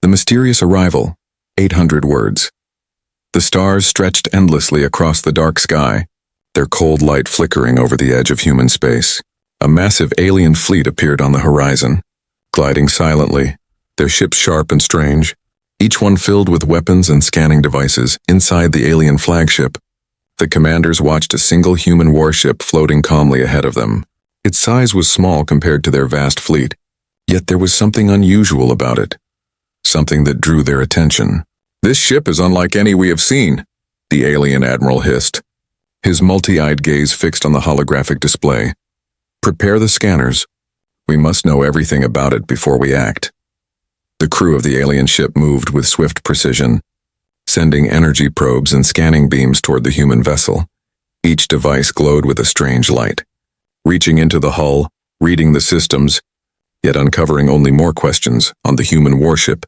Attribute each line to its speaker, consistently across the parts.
Speaker 1: The mysterious arrival, 800 words. The stars stretched endlessly across the dark sky, their cold light flickering over the edge of human space. A massive alien fleet appeared on the horizon, gliding silently, their ships sharp and strange, each one filled with weapons and scanning devices. Inside the alien flagship, the commanders watched a single human warship floating calmly ahead of them. Its size was small compared to their vast fleet, yet there was something unusual about it, something that drew their attention. "This ship is unlike any we have seen," the alien admiral hissed, his multi-eyed gaze fixed on the holographic display. "Prepare the scanners. We must know everything about it before we act." The crew of the alien ship moved with swift precision, sending energy probes and scanning beams toward the human vessel. Each device glowed with a strange light, reaching into the hull, reading the systems, yet uncovering only more questions on the human warship.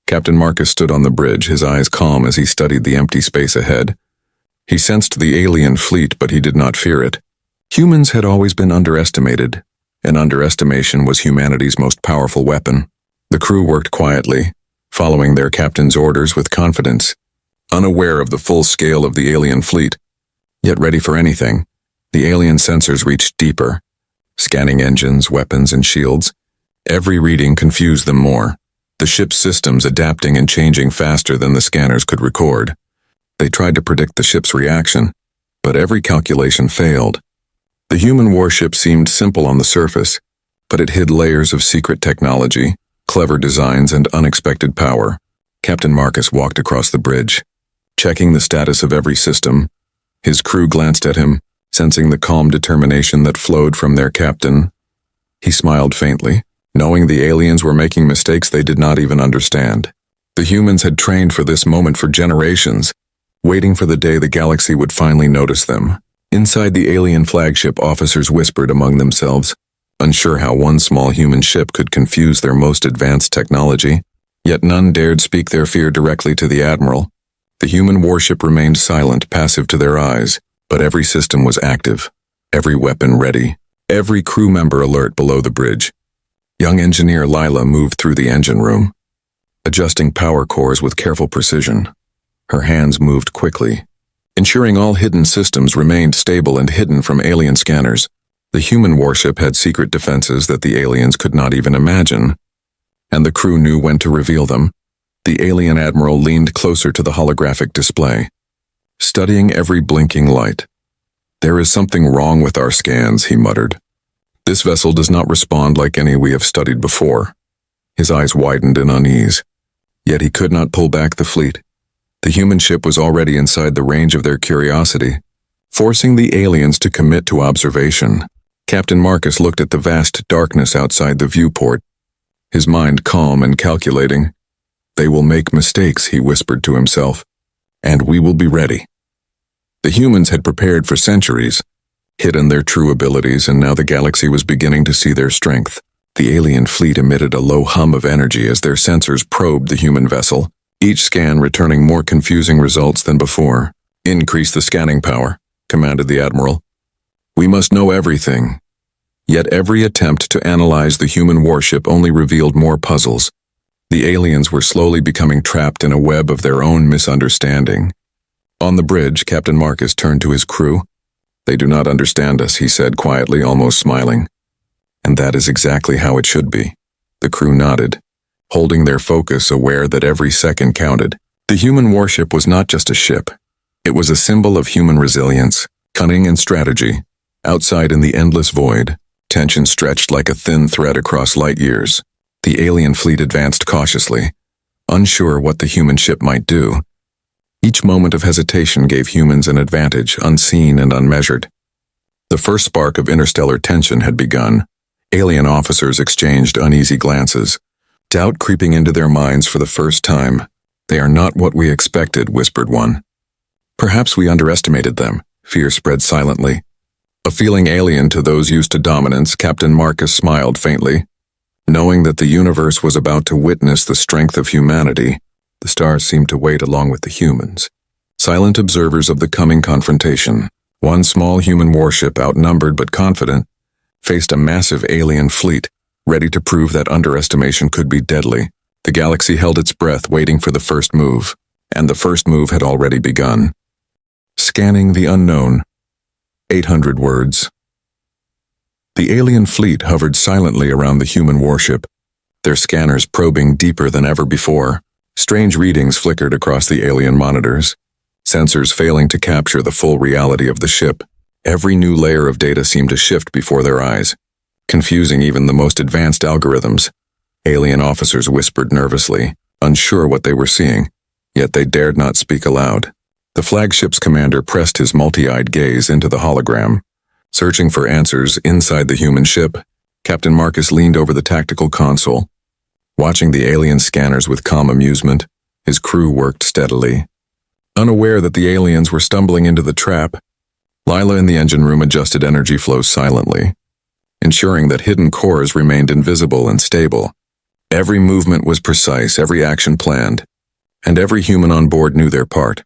Speaker 1: Captain Marcus stood on the bridge, his eyes calm as he studied the empty space ahead. He sensed the alien fleet, but he did not fear it. Humans had always been underestimated, and underestimation was humanity's most powerful weapon. The crew worked quietly, following their captain's orders with confidence, unaware of the full scale of the alien fleet, yet ready for anything. The alien sensors reached deeper, scanning engines, weapons, and shields. Every reading confused them more, the ship's systems adapting and changing faster than the scanners could record. They tried to predict the ship's reaction, but every calculation failed. The human warship seemed simple on the surface, but it hid layers of secret technology, clever designs, and unexpected power. Captain Marcus walked across the bridge, checking the status of every system. His crew glanced at him, sensing the calm determination that flowed from their captain. He smiled faintly, knowing the aliens were making mistakes they did not even understand. The humans had trained for this moment for generations, waiting for the day the galaxy would finally notice them. Inside the alien flagship, officers whispered among themselves, unsure how one small human ship could confuse their most advanced technology. Yet none dared speak their fear directly to the admiral. The human warship remained silent, passive to their eyes, but every system was active, every weapon ready, every crew member alert below the bridge. Young engineer Lila moved through the engine room, adjusting power cores with careful precision. Her hands moved quickly, ensuring all hidden systems remained stable and hidden from alien scanners. The human warship had secret defenses that the aliens could not even imagine, and the crew knew when to reveal them. The alien admiral leaned closer to the holographic display, studying every blinking light. "There is something wrong with our scans," he muttered. "This vessel does not respond like any we have studied before." His eyes widened in unease, yet he could not pull back the fleet. The human ship was already inside the range of their curiosity, forcing the aliens to commit to observation. Captain Marcus looked at the vast darkness outside the viewport, his mind calm and calculating. "They will make mistakes," he whispered to himself, "and we will be ready." The humans had prepared for centuries, hidden their true abilities, and now the galaxy was beginning to see their strength. The alien fleet emitted a low hum of energy as their sensors probed the human vessel, each scan returning more confusing results than before. "Increase the scanning power," commanded the admiral. "We must know everything." Yet every attempt to analyze the human warship only revealed more puzzles. The aliens were slowly becoming trapped in a web of their own misunderstanding. On the bridge, Captain Marcus turned to his crew. "They do not understand us," he said quietly, almost smiling. "And that is exactly how it should be." The crew nodded, holding their focus, aware that every second counted. The human warship was not just a ship. It was a symbol of human resilience, cunning, and strategy. Outside in the endless void, tension stretched like a thin thread across light years. The alien fleet advanced cautiously, unsure what the human ship might do. Each moment of hesitation gave humans an advantage, unseen and unmeasured. The first spark of interstellar tension had begun. Alien officers exchanged uneasy glances, doubt creeping into their minds for the first time. "They are not what we expected," whispered one. "Perhaps we underestimated them." Fear spread silently. A feeling alien to those used to dominance, Captain Marcus smiled faintly. Knowing that the universe was about to witness the strength of humanity, the stars seemed to wait along with the humans, silent observers of the coming confrontation. One small human warship, outnumbered but confident, faced a massive alien fleet, ready to prove that underestimation could be deadly. The galaxy held its breath, waiting for the first move, and the first move had already begun. Scanning the unknown. 800 words. The alien fleet hovered silently around the human warship, their scanners probing deeper than ever before. Strange readings flickered across the alien monitors, sensors failing to capture the full reality of the ship. Every new layer of data seemed to shift before their eyes, confusing even the most advanced algorithms. Alien officers whispered nervously, unsure what they were seeing, yet they dared not speak aloud. The flagship's commander pressed his multi-eyed gaze into the hologram. Searching for answers inside the human ship, Captain Marcus leaned over the tactical console. Watching the alien scanners with calm amusement, his crew worked steadily. Unaware that the aliens were stumbling into the trap, Lila in the engine room adjusted energy flows silently, ensuring that hidden cores remained invisible and stable. Every movement was precise, every action planned, and every human on board knew their part.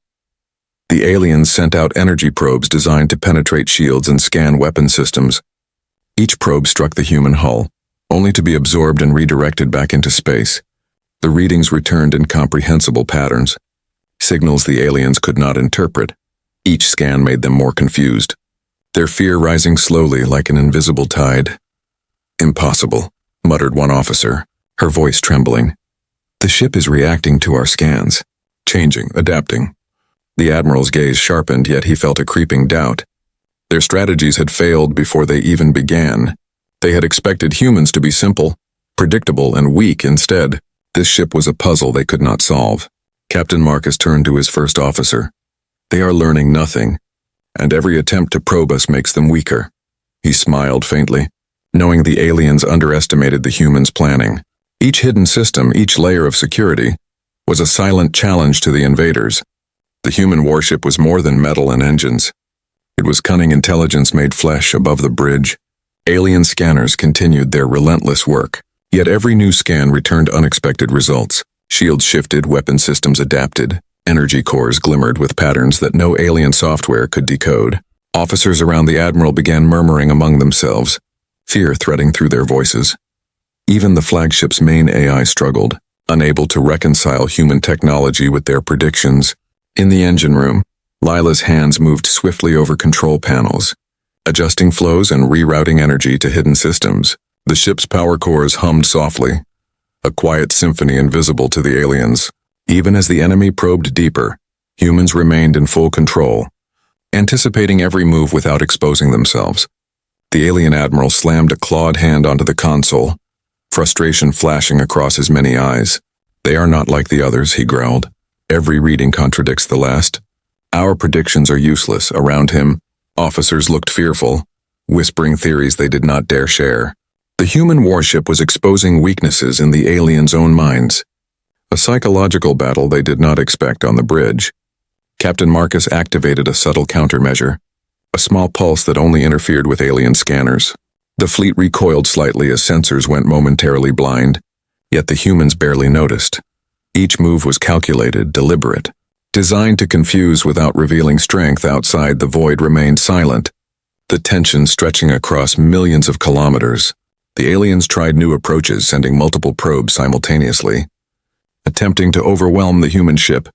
Speaker 1: The aliens sent out energy probes designed to penetrate shields and scan weapon systems. Each probe struck the human hull, only to be absorbed and redirected back into space. The readings returned incomprehensible patterns, signals the aliens could not interpret. Each scan made them more confused, their fear rising slowly like an invisible tide. "Impossible," muttered one officer, her voice trembling. "The ship is reacting to our scans, changing, adapting." The Admiral's gaze sharpened, yet he felt a creeping doubt. Their strategies had failed before they even began. They had expected humans to be simple, predictable, and weak. Instead, this ship was a puzzle they could not solve. Captain Marcus turned to his first officer. "They are learning nothing, and every attempt to probe us makes them weaker." He smiled faintly, knowing the aliens underestimated the humans' planning. Each hidden system, each layer of security, was a silent challenge to the invaders. The human warship was more than metal and engines. It was cunning intelligence made flesh above the bridge. Alien scanners continued their relentless work, yet every new scan returned unexpected results. Shields shifted, weapon systems adapted, energy cores glimmered with patterns that no alien software could decode. Officers around the Admiral began murmuring among themselves, fear threading through their voices. Even the flagship's main AI struggled, unable to reconcile human technology with their predictions. In the engine room, Lila's hands moved swiftly over control panels, adjusting flows and rerouting energy to hidden systems. The ship's power cores hummed softly, a quiet symphony invisible to the aliens. Even as the enemy probed deeper, humans remained in full control, anticipating every move without exposing themselves. The alien Admiral slammed a clawed hand onto the console, frustration flashing across his many eyes. "They are not like the others," he growled. "Every reading contradicts the last. Our predictions are useless." Around him, officers looked fearful, whispering theories they did not dare share. The human warship was exposing weaknesses in the aliens' own minds. A psychological battle they did not expect on the bridge. Captain Marcus activated a subtle countermeasure, a small pulse that only interfered with alien scanners. The fleet recoiled slightly as sensors went momentarily blind, yet the humans barely noticed. Each move was calculated, deliberate, designed to confuse without revealing strength. Outside, the void remained silent, the tension stretching across millions of kilometers. The aliens tried new approaches, sending multiple probes simultaneously, attempting to overwhelm the human ship,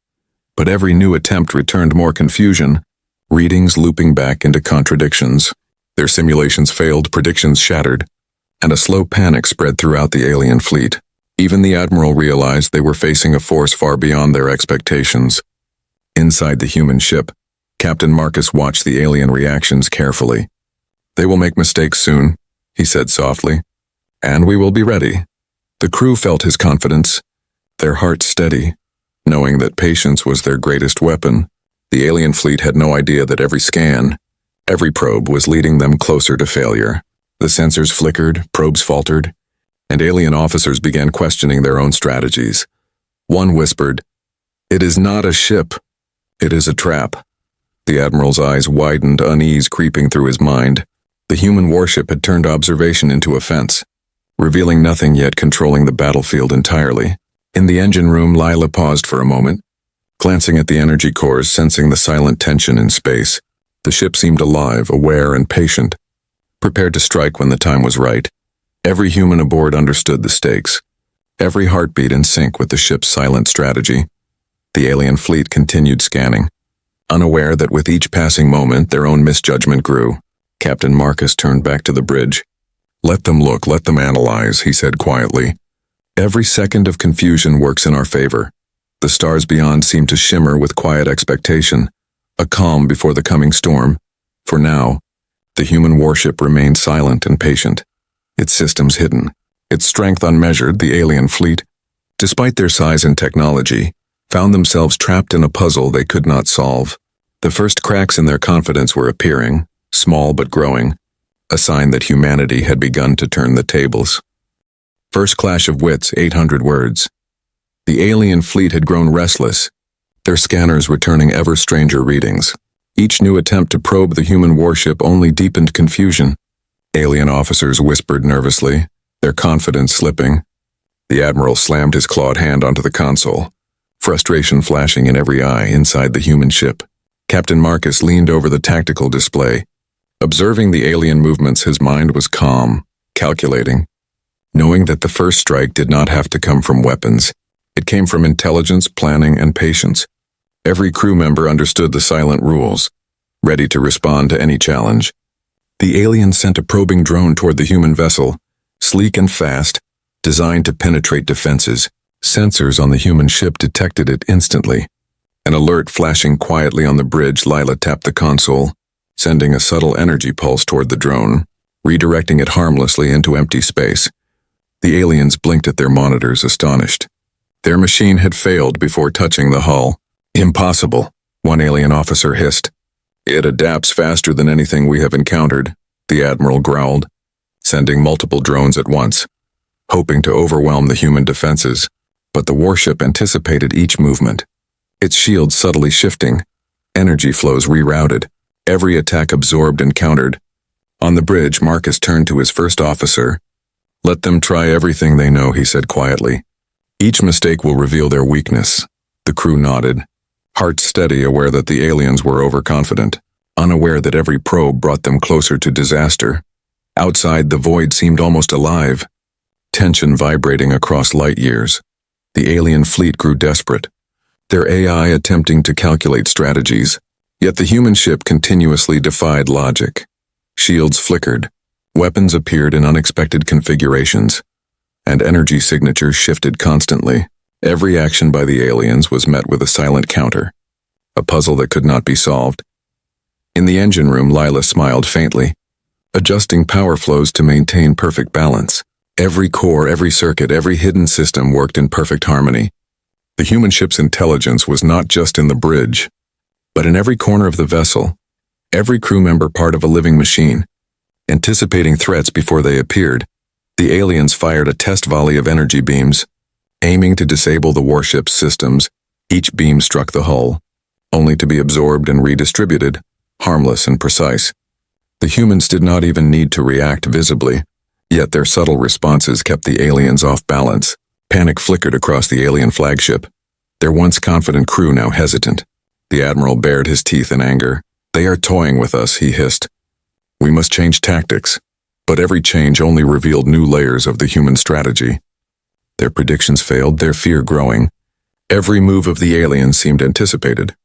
Speaker 1: but every new attempt returned more confusion, readings looping back into contradictions. Their simulations failed, predictions shattered, and a slow panic spread throughout the alien fleet. Even the Admiral realized they were facing a force far beyond their expectations. Inside the human ship, Captain Marcus watched the alien reactions carefully. "They will make mistakes soon," he said softly, "and we will be ready." The crew felt his confidence, their hearts steady, knowing that patience was their greatest weapon. The alien fleet had no idea that every scan, every probe was leading them closer to failure. The sensors flickered, probes faltered, and alien officers began questioning their own strategies. One whispered, "It is not a ship. It is a trap." The Admiral's eyes widened, unease creeping through his mind. The human warship had turned observation into offense, revealing nothing yet controlling the battlefield entirely. In the engine room, Lila paused for a moment, glancing at the energy cores, sensing the silent tension in space. The ship seemed alive, aware, and patient, prepared to strike when the time was right. Every human aboard understood the stakes. every heartbeat in sync with the ship's silent strategy. The alien fleet continued scanning, unaware that with each passing moment their own misjudgment grew. Captain Marcus turned back to the bridge. "Let them look, let them analyze," he said quietly. "Every second of confusion works in our favor." The stars beyond seemed to shimmer with quiet expectation, a calm before the coming storm. For now, the human warship remained silent and patient, its systems hidden, its strength unmeasured. The alien fleet, despite their size and technology, found themselves trapped in a puzzle they could not solve. The first cracks in their confidence were appearing, small but growing, a sign that humanity had begun to turn the tables. First clash of wits, 800 words. The alien fleet had grown restless, their scanners returning ever stranger readings. Each new attempt to probe the human warship only deepened confusion. Alien officers whispered nervously, their confidence slipping. The admiral slammed his clawed hand onto the console, frustration flashing in every eye inside the human ship. Captain Marcus leaned over the tactical display. Observing the alien movements, his mind was calm, calculating, knowing that the first strike did not have to come from weapons. It came from intelligence, planning, and patience. Every crew member understood the silent rules, ready to respond to any challenge. The alien sent a probing drone toward the human vessel, sleek and fast, designed to penetrate defenses. Sensors on the human ship detected it instantly. An alert flashing quietly on the bridge, Lila tapped the console, sending a subtle energy pulse toward the drone, redirecting it harmlessly into empty space. The aliens blinked at their monitors, astonished. Their machine had failed before touching the hull. "Impossible," one alien officer hissed. "It adapts faster than anything we have encountered," the admiral growled, sending multiple drones at once, hoping to overwhelm the human defenses. But the warship anticipated each movement, its shields subtly shifting, energy flows rerouted, every attack absorbed and countered. On the bridge, Marcus turned to his first officer. "Let them try everything they know," he said quietly. "Each mistake will reveal their weakness." The crew nodded, hearts steady, aware that the aliens were overconfident, unaware that every probe brought them closer to disaster. Outside, the void seemed almost alive, tension vibrating across light years. The alien fleet grew desperate, their AI attempting to calculate strategies, yet the human ship continuously defied logic. Shields flickered, weapons appeared in unexpected configurations, and energy signatures shifted constantly. Every action by the aliens was met with a silent counter, a puzzle that could not be solved. In the engine room, Lila smiled faintly, adjusting power flows to maintain perfect balance. Every core, every circuit, every hidden system worked in perfect harmony. The human ship's intelligence was not just in the bridge, but in every corner of the vessel, every crew member part of a living machine. Anticipating threats before they appeared, the aliens fired a test volley of energy beams, aiming to disable the warship's systems. Each beam struck the hull, only to be absorbed and redistributed, harmless and precise. The humans did not even need to react visibly, yet their subtle responses kept the aliens off balance. Panic flickered across the alien flagship, their once confident crew now hesitant. The admiral bared his teeth in anger. "They are toying with us," he hissed. "We must change tactics." But every change only revealed new layers of the human strategy. Their predictions failed, their fear growing. Every move of the aliens seemed anticipated,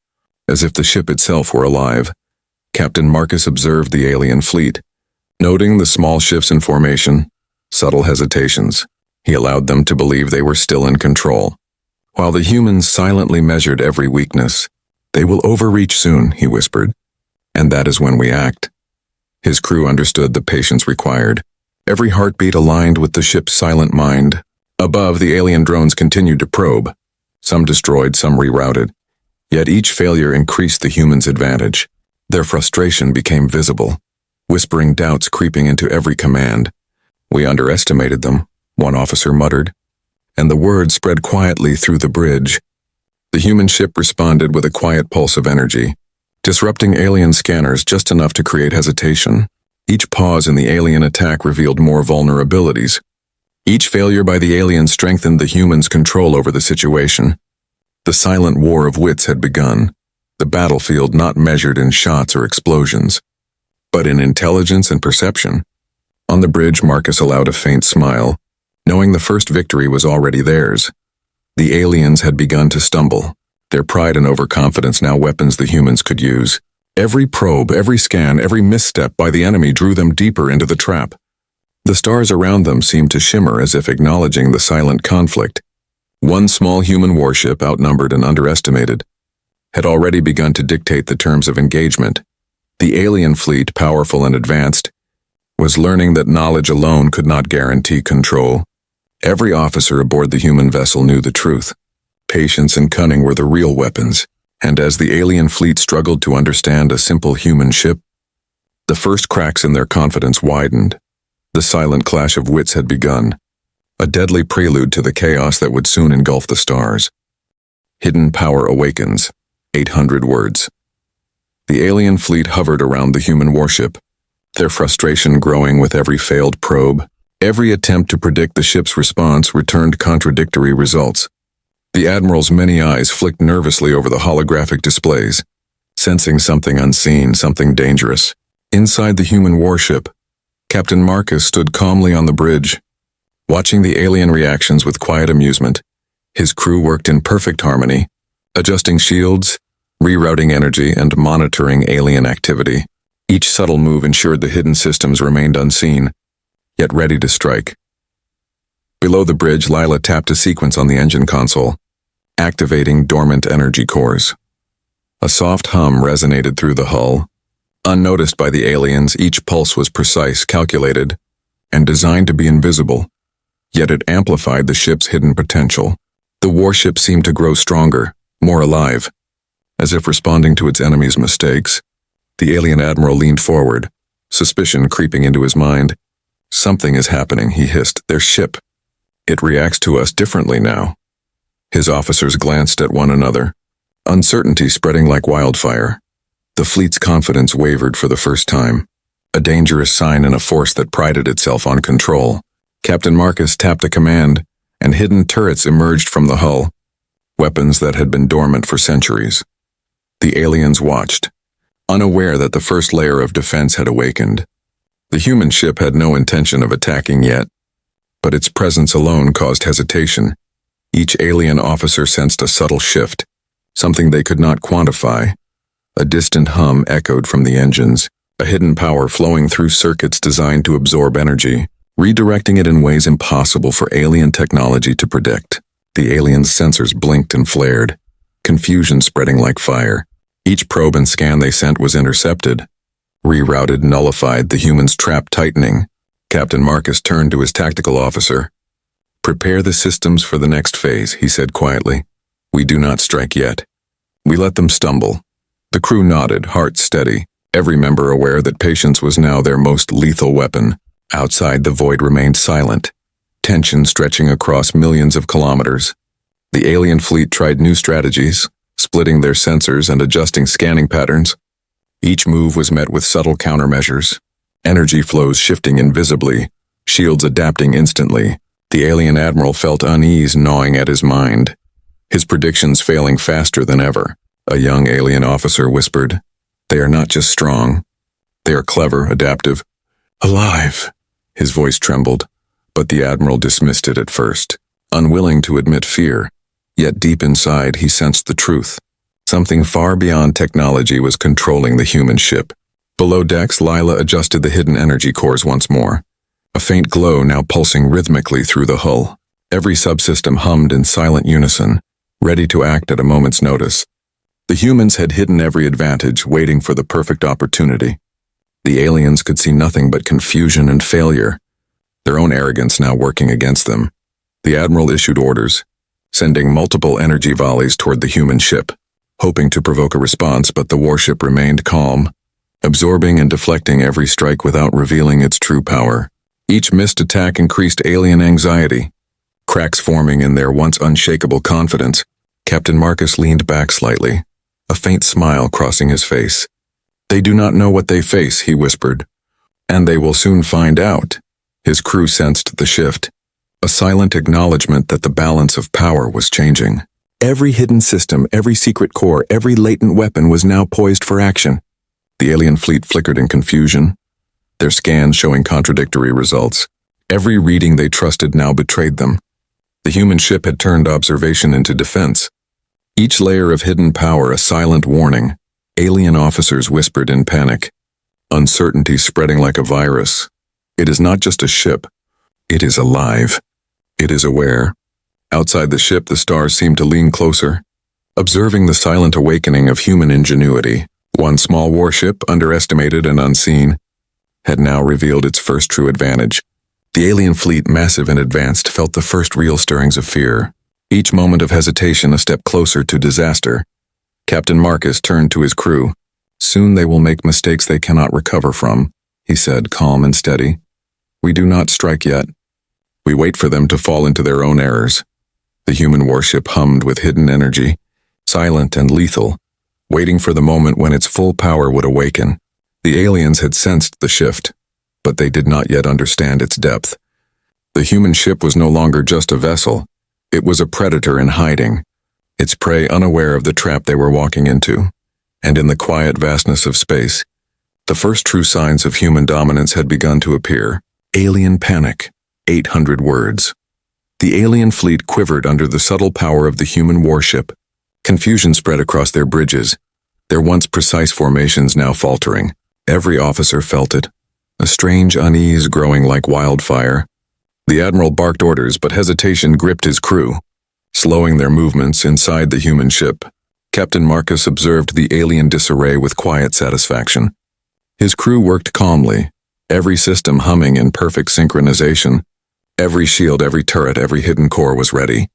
Speaker 1: as if the ship itself were alive. Captain Marcus observed the alien fleet, noting the small shifts in formation, subtle hesitations. He allowed them to believe they were still in control, while the humans silently measured every weakness. "They will overreach soon," he whispered, "and that is when we act." His crew understood the patience required. Every heartbeat aligned with the ship's silent mind. Above, the alien drones continued to probe, some destroyed, some rerouted. Yet each failure increased the humans' advantage. Their frustration became visible, whispering doubts creeping into every command. "We underestimated them," one officer muttered, and the word spread quietly through the bridge. The human ship responded with a quiet pulse of energy, disrupting alien scanners just enough to create hesitation. Each pause in the alien attack revealed more vulnerabilities. Each failure by the aliens strengthened the humans' control over the situation. The silent war of wits had begun, the battlefield not measured in shots or explosions, but in intelligence and perception. On the bridge, Marcus allowed a faint smile, knowing the first victory was already theirs. The aliens had begun to stumble, their pride and overconfidence now weapons the humans could use. Every probe, every scan, every misstep by the enemy drew them deeper into the trap. The stars around them seemed to shimmer as if acknowledging the silent conflict. One small human warship, outnumbered and underestimated, had already begun to dictate the terms of engagement. The alien fleet, powerful and advanced, was learning that knowledge alone could not guarantee control. Every officer aboard the human vessel knew the truth. Patience and cunning were the real weapons, and as the alien fleet struggled to understand a simple human ship, the first cracks in their confidence widened. The silent clash of wits had begun, a deadly prelude to the chaos that would soon engulf the stars. Hidden power awakens. 800 words. The alien fleet hovered around the human warship, their frustration growing with every failed probe. Every attempt to predict the ship's response returned contradictory results. The Admiral's many eyes flicked nervously over the holographic displays, sensing something unseen, something dangerous. Inside the human warship, Captain Marcus stood calmly on the bridge, watching the alien reactions with quiet amusement. His crew worked in perfect harmony, adjusting shields, rerouting energy, and monitoring alien activity. Each subtle move ensured the hidden systems remained unseen, yet ready to strike. Below the bridge, Lila tapped a sequence on the engine console, activating dormant energy cores. A soft hum resonated through the hull. Unnoticed by the aliens, each pulse was precise, calculated, and designed to be invisible, yet it amplified the ship's hidden potential. The warship seemed to grow stronger, more alive. As if responding to its enemy's mistakes, the alien admiral leaned forward, suspicion creeping into his mind. "Something is happening," he hissed. "Their ship. It reacts to us differently now." His officers glanced at one another, uncertainty spreading like wildfire. The fleet's confidence wavered for the first time, a dangerous sign in a force that prided itself on control. Captain Marcus tapped a command, and hidden turrets emerged from the hull, weapons that had been dormant for centuries. The aliens watched, unaware that the first layer of defense had awakened. The human ship had no intention of attacking yet, but its presence alone caused hesitation. Each alien officer sensed a subtle shift, something they could not quantify. A distant hum echoed from the engines, a hidden power flowing through circuits designed to absorb energy, redirecting it in ways impossible for alien technology to predict. The aliens' sensors blinked and flared, confusion spreading like fire. Each probe and scan they sent was intercepted, rerouted, nullified, the humans' trap tightening. Captain Marcus turned to his tactical officer. "Prepare the systems for the next phase," he said quietly. "We do not strike yet. We let them stumble." The crew nodded, hearts steady, every member aware that patience was now their most lethal weapon. Outside, the void remained silent, tension stretching across millions of kilometers. The alien fleet tried new strategies, splitting their sensors and adjusting scanning patterns. Each move was met with subtle countermeasures, energy flows shifting invisibly, shields adapting instantly. The alien admiral felt unease gnawing at his mind, his predictions failing faster than ever. A young alien officer whispered, "They are not just strong. They are clever, adaptive, alive." His voice trembled, but the admiral dismissed it at first, unwilling to admit fear. Yet deep inside he sensed the truth. Something far beyond technology was controlling the human ship. Below decks, Lila adjusted the hidden energy cores once more, a faint glow now pulsing rhythmically through the hull. Every subsystem hummed in silent unison, ready to act at a moment's notice. The humans had hidden every advantage, waiting for the perfect opportunity. The aliens could see nothing but confusion and failure, their own arrogance now working against them. The admiral issued orders, sending multiple energy volleys toward the human ship, hoping to provoke a response, but the warship remained calm, absorbing and deflecting every strike without revealing its true power. Each missed attack increased alien anxiety, cracks forming in their once unshakable confidence. Captain Marcus leaned back slightly, a faint smile crossing his face. "They do not know what they face," he whispered, "and they will soon find out." His crew sensed the shift, a silent acknowledgement that the balance of power was changing. Every hidden system, every secret core, every latent weapon was now poised for action. The alien fleet flickered in confusion, their scans showing contradictory results. Every reading they trusted now betrayed them. The human ship had turned observation into defense. Each layer of hidden power a silent warning. Alien officers whispered in panic. Uncertainty spreading like a virus. It is not just a ship. It is alive. It is aware. Outside the ship, the stars seemed to lean closer, observing the silent awakening of human ingenuity. One small warship, underestimated and unseen, had now revealed its first true advantage. The alien fleet, massive and advanced, felt the first real stirrings of fear. Each moment of hesitation a step closer to disaster. Captain Marcus turned to his crew. "Soon they will make mistakes they cannot recover from," he said, calm and steady. "We do not strike yet. We wait for them to fall into their own errors." The human warship hummed with hidden energy, silent and lethal, waiting for the moment when its full power would awaken. The aliens had sensed the shift, but they did not yet understand its depth. The human ship was no longer just a vessel. It was a predator in hiding, its prey unaware of the trap they were walking into. And in the quiet vastness of space, the first true signs of human dominance had begun to appear. Alien panic. 800 words. The alien fleet quivered under the subtle power of the human warship. Confusion spread across their bridges, their once precise formations now faltering. Every officer felt it, a strange unease growing like wildfire. The admiral barked orders, but hesitation gripped his crew, slowing their movements inside the human ship. Captain Marcus observed the alien disarray with quiet satisfaction. His crew worked calmly, every system humming in perfect synchronization. Every shield, every turret, every hidden core was ready.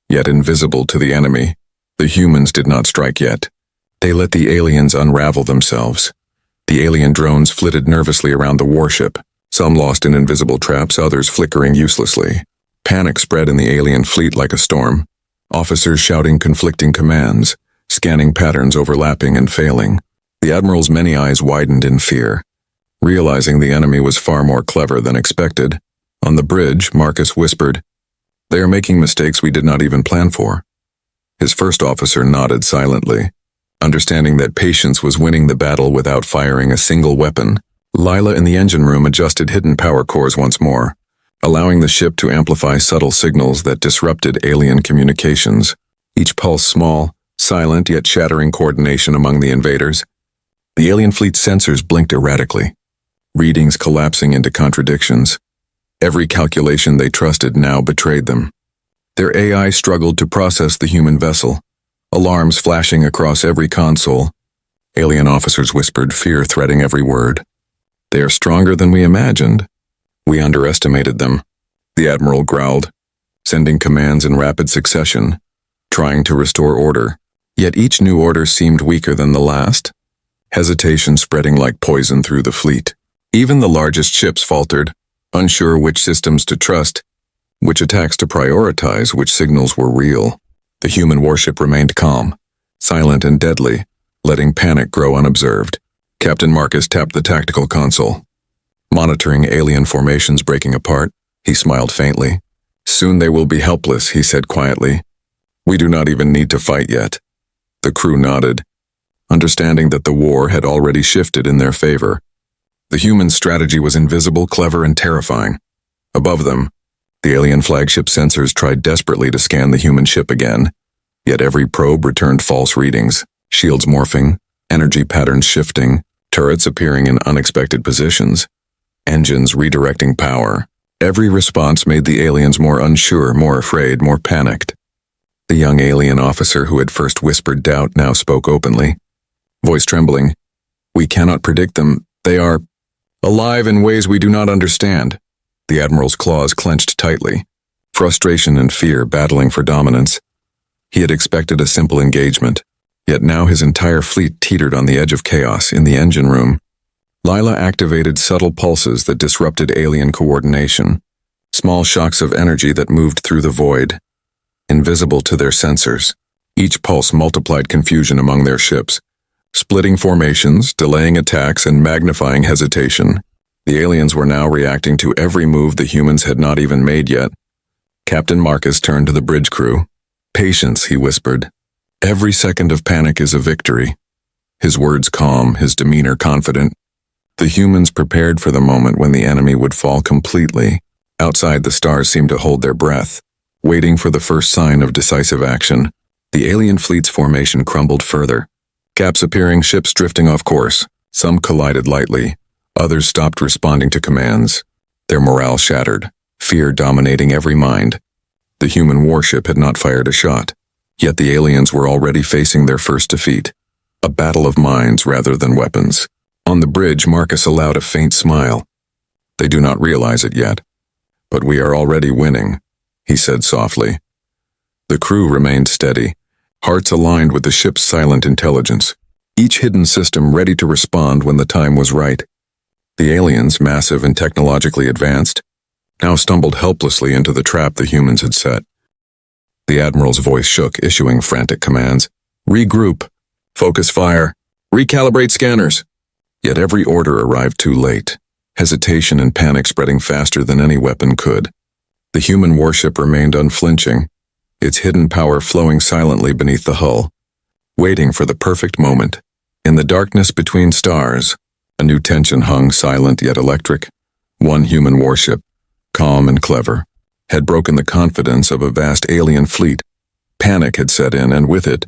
Speaker 1: Yet invisible to the enemy, the humans did not strike yet. They let the aliens unravel themselves. The alien drones flitted nervously around the warship, some lost in invisible traps, others flickering uselessly. Panic spread in the alien fleet like a storm, officers shouting conflicting commands, scanning patterns overlapping and failing. The admiral's many eyes widened in fear, realizing the enemy was far more clever than expected. On the bridge, Marcus whispered, "They are making mistakes we did not even plan for." His first officer nodded silently, understanding that patience was winning the battle without firing a single weapon. Lila in the engine room adjusted hidden power cores once more, allowing the ship to amplify subtle signals that disrupted alien communications. Each pulse small, silent yet shattering coordination among the invaders. The alien fleet's sensors blinked erratically, readings collapsing into contradictions. Every calculation they trusted now betrayed them. Their AI struggled to process the human vessel, alarms flashing across every console. Alien officers whispered, fear threading every word. "They are stronger than we imagined. We underestimated them," the admiral growled, sending commands in rapid succession, trying to restore order. Yet each new order seemed weaker than the last, hesitation spreading like poison through the fleet. Even the largest ships faltered, unsure which systems to trust, which attacks to prioritize, which signals were real. The human warship remained calm, silent and deadly, letting panic grow unobserved. Captain Marcus tapped the tactical console. Monitoring alien formations breaking apart, he smiled faintly. "Soon they will be helpless," he said quietly. "We do not even need to fight yet." The crew nodded, understanding that the war had already shifted in their favor. The human strategy was invisible, clever, and terrifying. Above them, the alien flagship sensors tried desperately to scan the human ship again, yet every probe returned false readings, shields morphing, energy patterns shifting, turrets appearing in unexpected positions, engines redirecting power. Every response made the aliens more unsure, more afraid, more panicked. The young alien officer who had first whispered doubt now spoke openly, voice trembling. "We cannot predict them. They are alive in ways we do not understand." The admiral's claws clenched tightly, frustration and fear battling for dominance. He had expected a simple engagement, yet now his entire fleet teetered on the edge of chaos in the engine room. Lila activated subtle pulses that disrupted alien coordination, small shocks of energy that moved through the void, invisible to their sensors. Each pulse multiplied confusion among their ships, splitting formations, delaying attacks, and magnifying hesitation. The aliens were now reacting to every move the humans had not even made yet. Captain Marcus turned to the bridge crew. "Patience," he whispered. "Every second of panic is a victory." His words calm, his demeanor confident. The humans prepared for the moment when the enemy would fall completely. Outside, the stars seemed to hold their breath, waiting for the first sign of decisive action. The alien fleet's formation crumbled further. Gaps appearing, ships drifting off course. Some collided lightly. Others stopped responding to commands. Their morale shattered, fear dominating every mind. The human warship had not fired a shot, yet the aliens were already facing their first defeat. A battle of minds rather than weapons. On the bridge, Marcus allowed a faint smile. They do not realize it yet. But we are already winning, he said softly. The crew remained steady, hearts aligned with the ship's silent intelligence, each hidden system ready to respond when the time was right. The aliens, massive and technologically advanced, now stumbled helplessly into the trap the humans had set. The Admiral's voice shook, issuing frantic commands. Regroup. Focus fire. Recalibrate scanners. Yet every order arrived too late. Hesitation and panic spreading faster than any weapon could. The human warship remained unflinching, its hidden power flowing silently beneath the hull, waiting for the perfect moment. In the darkness between stars, a new tension hung, silent yet electric. One human warship, calm and clever, had broken the confidence of a vast alien fleet. Panic had set in, and with it,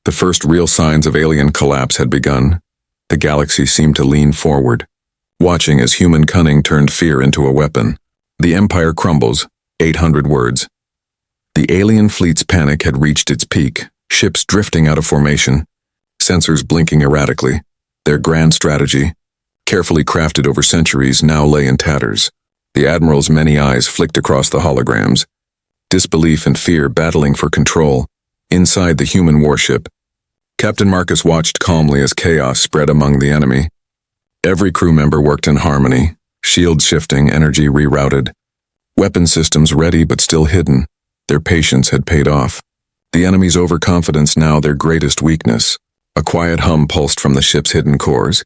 Speaker 1: the first real signs of alien collapse had begun. The galaxy seemed to lean forward, watching as human cunning turned fear into a weapon. The Empire crumbles, 800 words. The alien fleet's panic had reached its peak, ships drifting out of formation, sensors blinking erratically. Their grand strategy, carefully crafted over centuries, now lay in tatters. The Admiral's many eyes flicked across the holograms, disbelief and fear battling for control. Inside the human warship, Captain Marcus watched calmly as chaos spread among the enemy. Every crew member worked in harmony, shields shifting, energy rerouted, weapon systems ready but still hidden. Their patience had paid off. The enemy's overconfidence now their greatest weakness. A quiet hum pulsed from the ship's hidden cores,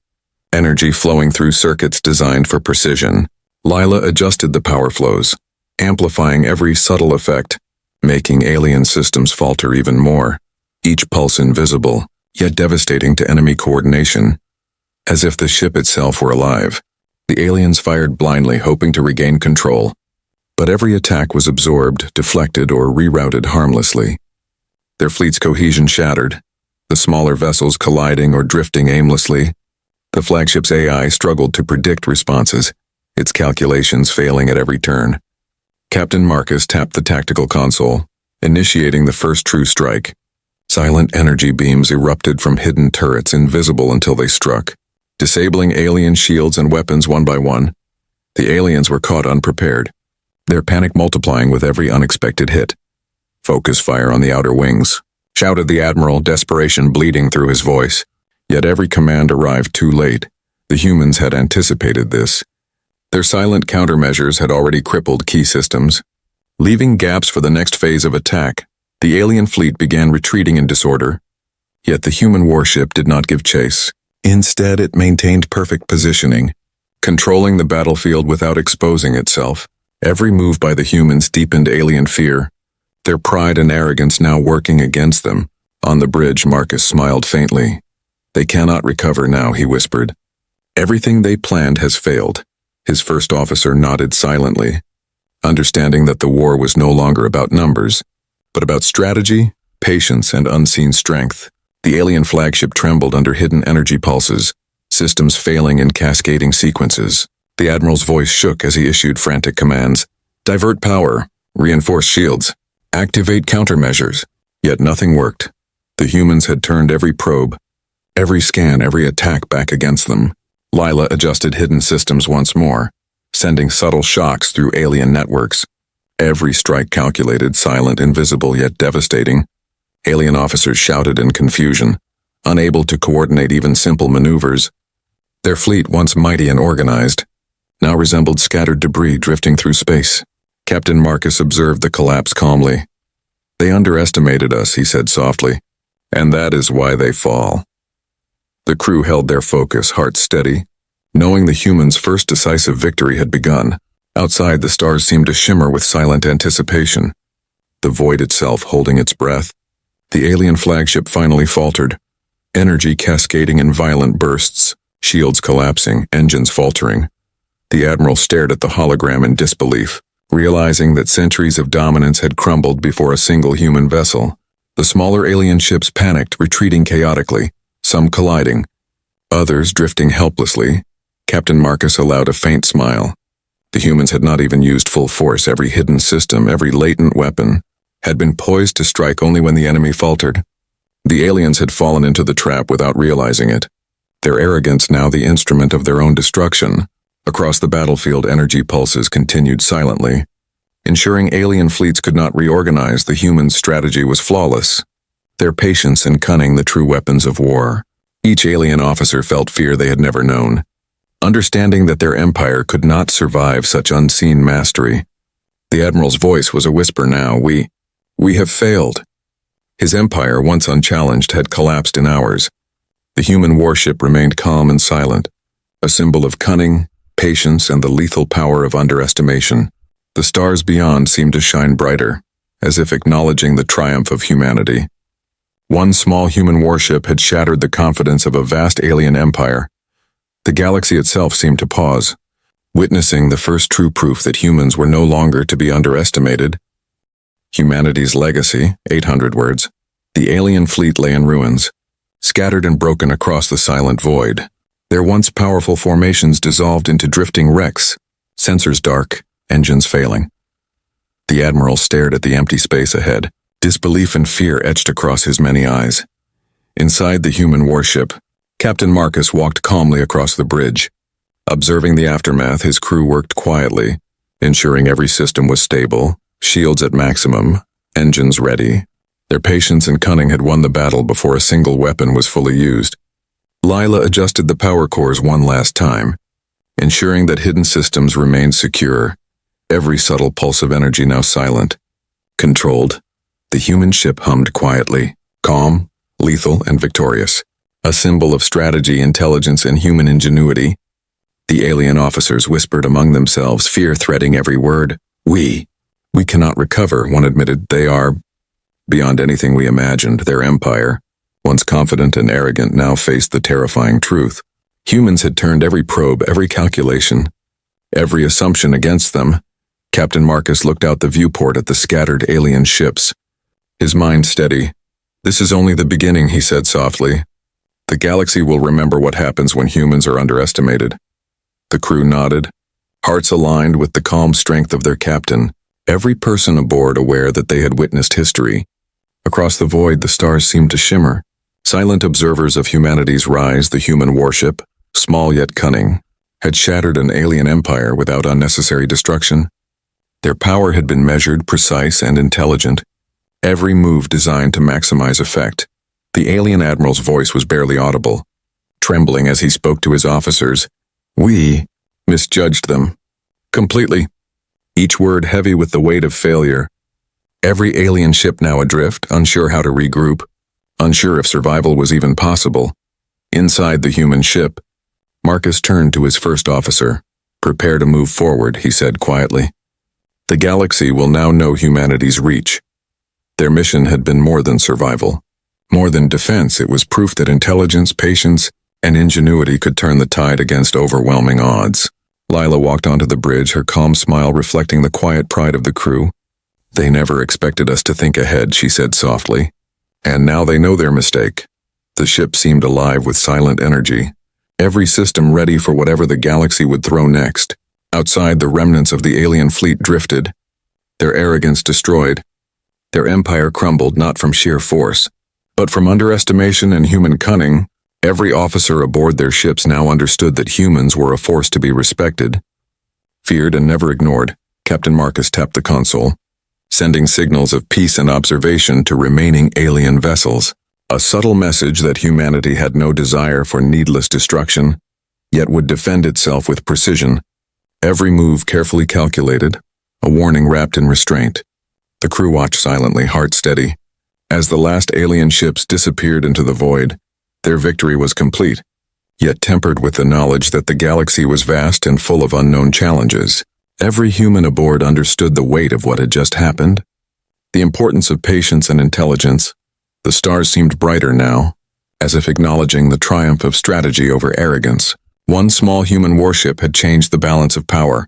Speaker 1: energy flowing through circuits designed for precision. Lila adjusted the power flows, amplifying every subtle effect, making alien systems falter even more, each pulse invisible, yet devastating to enemy coordination. As if the ship itself were alive, the aliens fired blindly, hoping to regain control. But every attack was absorbed, deflected, or rerouted harmlessly. Their fleet's cohesion shattered, the smaller vessels colliding or drifting aimlessly. The flagship's AI struggled to predict responses, its calculations failing at every turn. Captain Marcus tapped the tactical console, initiating the first true strike. Silent energy beams erupted from hidden turrets, invisible until they struck, disabling alien shields and weapons one by one. The aliens were caught unprepared, their panic multiplying with every unexpected hit. Focus fire on the outer wings, shouted the Admiral, desperation bleeding through his voice. Yet every command arrived too late. The humans had anticipated this. Their silent countermeasures had already crippled key systems, leaving gaps for the next phase of attack. The alien fleet began retreating in disorder. Yet the human warship did not give chase. Instead, it maintained perfect positioning, controlling the battlefield without exposing itself. Every move by the humans deepened alien fear, their pride and arrogance now working against them. On the bridge, Marcus smiled faintly. They cannot recover now, he whispered. Everything they planned has failed. His first officer nodded silently, understanding that the war was no longer about numbers, but about strategy, patience, and unseen strength. The alien flagship trembled under hidden energy pulses, systems failing in cascading sequences. The Admiral's voice shook as he issued frantic commands. Divert power, reinforce shields, activate countermeasures. Yet nothing worked. The humans had turned every probe, every scan, every attack back against them. Lila adjusted hidden systems once more, sending subtle shocks through alien networks. Every strike calculated, silent, invisible, yet devastating. Alien officers shouted in confusion, unable to coordinate even simple maneuvers. Their fleet, once mighty and organized, now resembled scattered debris drifting through space. Captain Marcus observed the collapse calmly. They underestimated us, he said softly, and that is why they fall. The crew held their focus, hearts steady, knowing the humans' first decisive victory had begun. Outside, the stars seemed to shimmer with silent anticipation, the void itself holding its breath. The alien flagship finally faltered, energy cascading in violent bursts, shields collapsing, engines faltering. The Admiral stared at the hologram in disbelief. Realizing that centuries of dominance had crumbled before a single human vessel, the smaller alien ships panicked, retreating chaotically, some colliding, others drifting helplessly. Captain Marcus allowed a faint smile. The humans had not even used full force. Every hidden system, every latent weapon, had been poised to strike only when the enemy faltered. The aliens had fallen into the trap without realizing it, their arrogance now the instrument of their own destruction. Across the battlefield, energy pulses continued silently. Ensuring alien fleets could not reorganize, the humans' strategy was flawless. Their patience and cunning the true weapons of war. Each alien officer felt fear they had never known, understanding that their empire could not survive such unseen mastery. The Admiral's voice was a whisper now. We have failed. His empire, once unchallenged, had collapsed in hours. The human warship remained calm and silent, a symbol of cunning, patience, and the lethal power of underestimation. The stars beyond seemed to shine brighter, as if acknowledging the triumph of humanity. One small human warship had shattered the confidence of a vast alien empire. The galaxy itself seemed to pause, witnessing the first true proof that humans were no longer to be underestimated. Humanity's legacy, 800 words. The alien fleet lay in ruins, scattered and broken across the silent void. Their once powerful formations dissolved into drifting wrecks, sensors dark, engines failing. The Admiral stared at the empty space ahead, disbelief and fear etched across his many eyes. Inside the human warship, Captain Marcus walked calmly across the bridge. Observing the aftermath, his crew worked quietly, ensuring every system was stable, shields at maximum, engines ready. Their patience and cunning had won the battle before a single weapon was fully used. Lila adjusted the power cores one last time, ensuring that hidden systems remained secure, every subtle pulse of energy now silent. Controlled, the human ship hummed quietly, calm, lethal, and victorious, a symbol of strategy, intelligence, and human ingenuity. The alien officers whispered among themselves, fear threading every word. We cannot recover, one admitted. They are beyond anything we imagined. Their empire, once confident and arrogant, now faced the terrifying truth. Humans had turned every probe, every calculation, every assumption against them. Captain Marcus looked out the viewport at the scattered alien ships, his mind steady. This is only the beginning, he said softly. The galaxy will remember what happens when humans are underestimated. The crew nodded, hearts aligned with the calm strength of their captain, every person aboard aware that they had witnessed history. Across the void, the stars seemed to shimmer, silent observers of humanity's rise. The human warship, small yet cunning, had shattered an alien empire without unnecessary destruction. Their power had been measured, precise, and intelligent, every move designed to maximize effect. The alien admiral's voice was barely audible, trembling as he spoke to his officers. We misjudged them. Completely. Each word heavy with the weight of failure. Every alien ship now adrift, unsure how to regroup, unsure if survival was even possible. Inside the human ship, Marcus turned to his first officer. Prepare to move forward, he said quietly. The galaxy will now know humanity's reach. Their mission had been more than survival. More than defense, it was proof that intelligence, patience, and ingenuity could turn the tide against overwhelming odds. Lila walked onto the bridge, her calm smile reflecting the quiet pride of the crew. They never expected us to think ahead, she said softly. And now they know their mistake. The ship seemed alive with silent energy, every system ready for whatever the galaxy would throw next. Outside, the remnants of the alien fleet drifted, their arrogance destroyed. Their empire crumbled not from sheer force, but from underestimation and human cunning. Every officer aboard their ships now understood that humans were a force to be respected. Feared and never ignored, Captain Marcus tapped the console, sending signals of peace and observation to remaining alien vessels, a subtle message that humanity had no desire for needless destruction, yet would defend itself with precision. Every move carefully calculated, a warning wrapped in restraint. The crew watched silently, heart steady. As the last alien ships disappeared into the void, their victory was complete, yet tempered with the knowledge that the galaxy was vast and full of unknown challenges. Every human aboard understood the weight of what had just happened, the importance of patience and intelligence. The stars seemed brighter now, as if acknowledging the triumph of strategy over arrogance. One small human warship had changed the balance of power.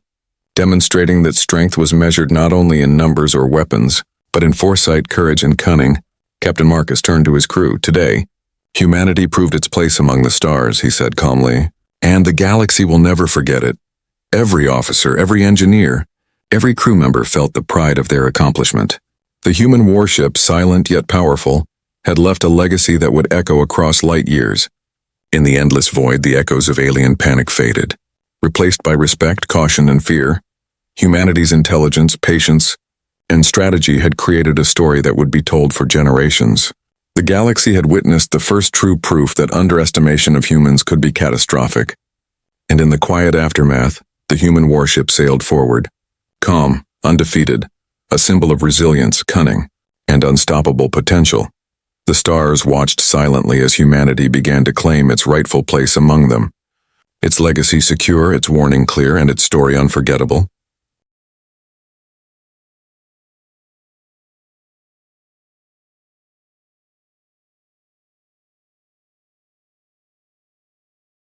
Speaker 1: demonstrating that strength was measured not only in numbers or weapons, but in foresight, courage, and cunning. Captain Marcus turned to his crew. Today, humanity proved its place among the stars, he said calmly, and the galaxy will never forget it. Every officer, every engineer, every crew member felt the pride of their accomplishment. The human warship, silent yet powerful, had left a legacy that would echo across light years. In the endless void, the echoes of alien panic faded, replaced by respect, caution, and fear. Humanity's intelligence, patience, and strategy had created a story that would be told for generations. The galaxy had witnessed the first true proof that underestimation of humans could be catastrophic. And in the quiet aftermath, the human warship sailed forward, calm, undefeated, a symbol of resilience, cunning, and unstoppable potential. The stars watched silently as humanity began to claim its rightful place among them. Its legacy secure, its warning clear, and its story unforgettable.